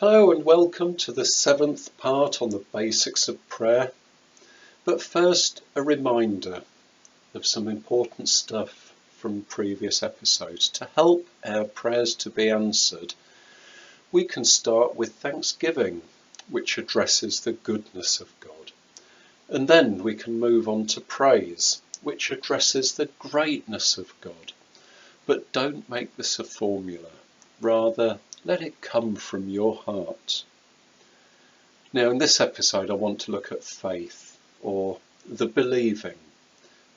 Hello and welcome to the seventh part on the basics of prayer. But first, a reminder of some important stuff from previous episodes. To help our prayers to be answered, we can start with thanksgiving, which addresses the goodness of God. And then we can move on to praise, which addresses the greatness of God. But don't make this a formula. Rather, let it come from your heart. Now, in this episode, I want to look at faith, or the believing.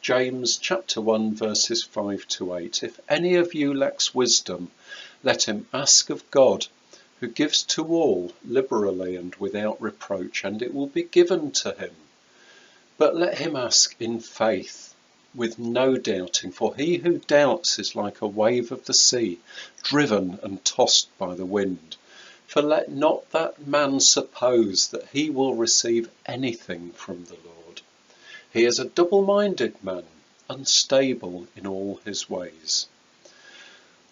James chapter 1, verses 5 to 8. If any of you lacks wisdom, let him ask of God, who gives to all liberally and without reproach, and it will be given to him. But let him ask in faith, with no doubting, for he who doubts is like a wave of the sea, driven and tossed by the wind. For let not that man suppose that he will receive anything from the Lord. He is a double-minded man, unstable in all his ways.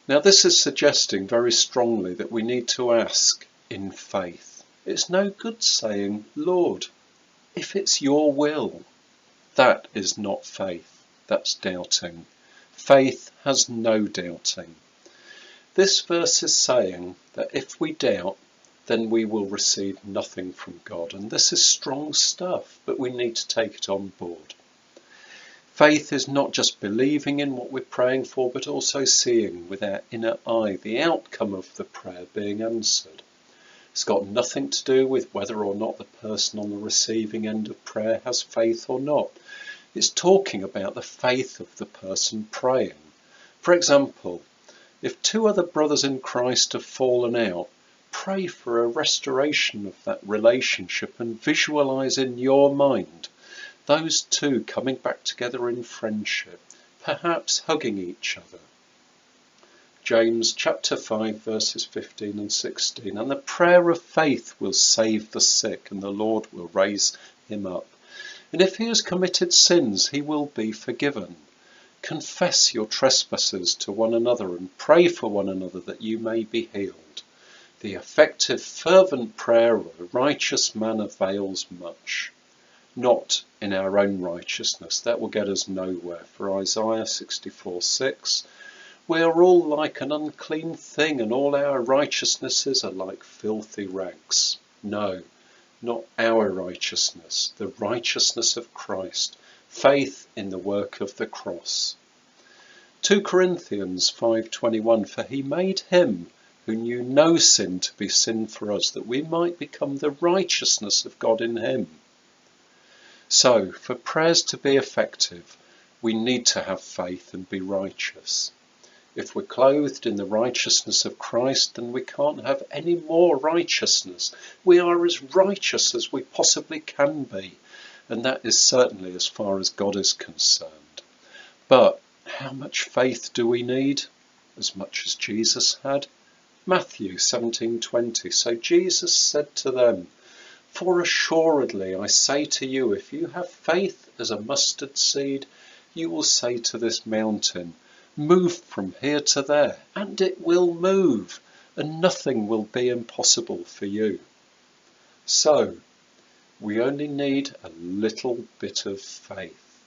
Now this is suggesting very strongly that we need to ask in faith. It's no good saying, Lord, if it's your will. That is not faith. That's doubting. Faith has no doubting. This verse is saying that if we doubt, then we will receive nothing from God. And this is strong stuff, but we need to take it on board. Faith is not just believing in what we're praying for, but also seeing with our inner eye the outcome of the prayer being answered. It's got nothing to do with whether or not the person on the receiving end of prayer has faith or not. It's talking about the faith of the person praying. For example, if two other brothers in Christ have fallen out, pray for a restoration of that relationship and visualize in your mind those two coming back together in friendship, perhaps hugging each other. James chapter 5 verses 15 and 16. And the prayer of faith will save the sick, and the Lord will raise him up. And if he has committed sins, he will be forgiven. Confess your trespasses to one another and pray for one another that you may be healed. The effective, fervent prayer of a righteous man avails much. Not in our own righteousness, that will get us nowhere. For Isaiah 64:6, we are all like an unclean thing, and all our righteousnesses are like filthy rags. No, not our righteousness, the righteousness of Christ, faith in the work of the cross. 2 Corinthians 5:21, for he made him who knew no sin to be sin for us, that we might become the righteousness of God in him. So, for prayers to be effective, we need to have faith and be righteous. If we're clothed in the righteousness of Christ, then we can't have any more righteousness. We are as righteous as we possibly can be, and that is certainly as far as God is concerned. But how much faith do we need? As much as Jesus had. Matthew 17:20. So Jesus said to them, for assuredly I say to you, if you have faith as a mustard seed, you will say to this mountain, move from here to there, and it will move, and nothing will be impossible for you. So, we only need a little bit of faith,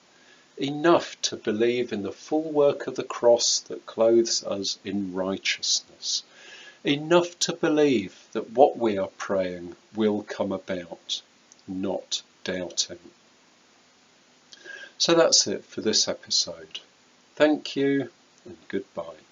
enough to believe in the full work of the cross that clothes us in righteousness, enough to believe that what we are praying will come about, not doubting. So that's it for this episode. Thank you and goodbye.